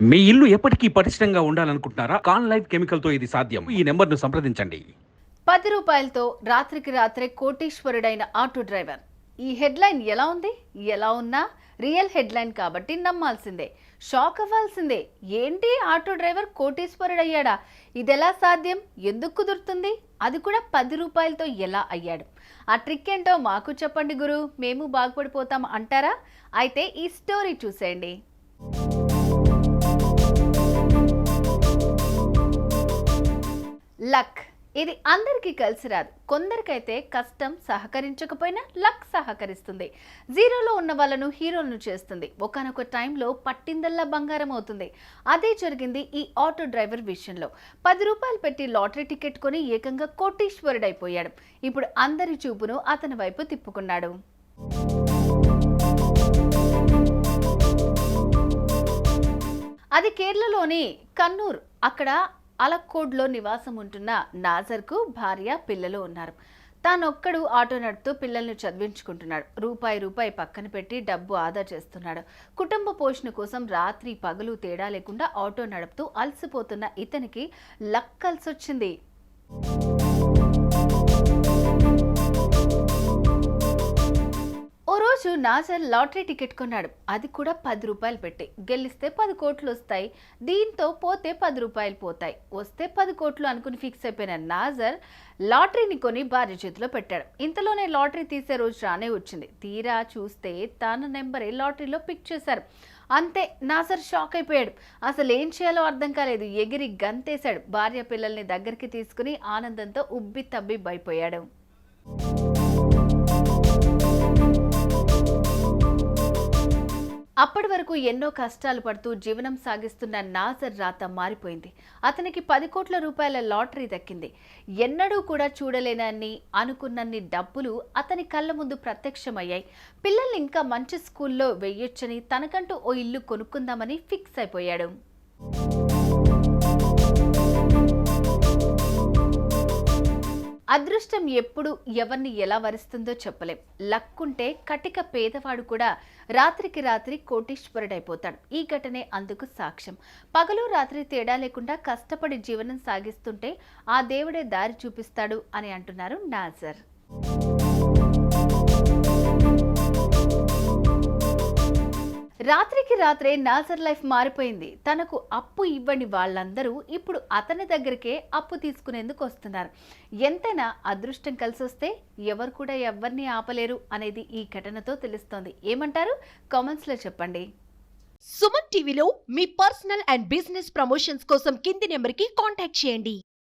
మీ ఇల్లు ఎప్పటికీ పటిష్టంగా ఉండాలనుకుంటున్నారా? కాన్ లైఫ్ కెమికల్ తో ఇది సాధ్యం. ఈ నెంబర్ను సంప్రదించండి. 10 రూపాయలతో రాత్రికి రాత్రే కోటీశ్వరుడైన ఆటో డ్రైవర్. ఈ హెడ్లైన్ ఎలా ఉంది? ఎలా ఉన్నా రియల్ హెడ్లైన్ కాబట్టి నమ్మాల్సిందే, షాక్ అవ్వాల్సిందే. ఏంటి ఆటో డ్రైవర్ కోటీశ్వరుడయ్యాడా? ఇదెలా సాధ్యం? ఎందుకు కుదురుతుంది? అది కూడా 10 రూపాయలతో ఎలా అయ్యాడు? ఆ ట్రిక్ ఏంటో మాకు చెప్పండి గురు, మేము బాగుపడిపోతాం అంటారా? అయితే ఈ స్టోరీ చూసేయండి. లక్ ఇది అందరికీ కలిసి రాదు. కొందరికైతే కష్టం సహకరించకపోయినా లక్ సహకరిస్తుంది. జీరోలో ఉన్న వాళ్ళను హీరోలను చేస్తుంది. ఒకానొక టైంలో పట్టిందల్లా బంగారం అవుతుంది. అదే జరిగింది ఈ ఆటో డ్రైవర్ విషయంలో. 10 రూపాయలు పెట్టి లాటరీ టికెట్ కొని ఏకంగా కోటీశ్వరుడైపోయాడు. ఇప్పుడు అందరి చూపును అతని వైపు తిప్పుకున్నాడు. అది కేరళలోని కన్నూర్. అక్కడ అలక్కోడ్లో నివాసం ఉంటున్న నాజర్కు భార్య, పిల్లలు ఉన్నారు. తానొక్కడు ఆటో నడుపుతూ పిల్లల్ని చదివించుకుంటున్నాడు. రూపాయి పక్కన పెట్టి డబ్బు ఆదా చేస్తున్నాడు. కుటుంబ పోషణ కోసం రాత్రి పగలు తేడా లేకుండా ఆటో నడుపుతూ అలసిపోతున్న ఇతనికి లక్ కలిసొచ్చింది. ఓ రోజు నాజర్ లాటరీ టికెట్ కొన్నాడు. అది కూడా 10 రూపాయలు పెట్టి. గెలిస్తే 10 కోట్లు వస్తాయి, దీంతో పోతే 10 రూపాయలు పోతాయి, వస్తే 10 కోట్లు అనుకుని ఫిక్స్ అయిపోయిన నాజర్ లాటరీని కొని భార్య చేతిలో పెట్టాడు. ఇంతలోనే లాటరీ తీసే రోజు రానే వచ్చింది. తీరా చూస్తే తన నెంబరే లాటరీలో పిక్ చేశారు. అంతే, నాజర్ షాక్ అయిపోయాడు. అసలు ఏం చేయాలో అర్థం కాలేదు. ఎగిరి గంతేశాడు. భార్య పిల్లల్ని దగ్గరికి తీసుకుని ఆనందంతో ఉబ్బి తబ్బి భయపోయాడు. అప్పటి వరకు ఎన్నో కష్టాలు పడుతూ జీవనం సాగిస్తున్న నాజర్ రాత మారిపోయింది. అతనికి 10 కోట్ల రూపాయల లాటరీ దక్కింది. ఎన్నడూ కూడా చూడలేనన్ని, అనుకున్నన్ని డబ్బులు అతని కళ్ళ ముందు ప్రత్యక్షమయ్యాయి. పిల్లల్ని ఇంకా మంచి స్కూల్లో వెయ్యొచ్చని, తనకంటూ ఓ ఇల్లు కొనుక్కుందామని ఫిక్స్ అయిపోయాడు. అదృష్టం ఎప్పుడు ఎవరిని ఎలా వరిస్తుందో చెప్పలేం. లక్ ఉంటే కటిక పేదవాడు కూడా రాత్రికి రాత్రి కోటీశ్వరుడైపోతాడు. ఈ ఘటనే అందుకు సాక్ష్యం. పగలు రాత్రి తేడా లేకుండా కష్టపడి జీవనం సాగిస్తుంటే ఆ దేవుడే దారి చూపిస్తాడు అని అంటున్నారు నాజర్. రాత్రికి రాత్రే నాజర్ లైఫ్ మారిపోయింది. తనకు అప్పు ఇవ్వని వాళ్ళందరూ ఇప్పుడు అతని దగ్గరికే అప్పు తీసుకునేందుకు వస్తున్నారు. ఎంతైనా అదృష్టం కలిసొస్తే ఎవరు కూడా ఎవరిని ఆపలేరు అనేది ఈ ఘటనతో తెలుస్తోంది. ఏమంటారు? కామెంట్స్ లో చెప్పండి. సుమన్ టీవీలో మీ పర్సనల్ అండ్ బిజినెస్ ప్రమోషన్స్ కోసం కింది నెంబర్కి కాంటాక్ట్ చేయండి.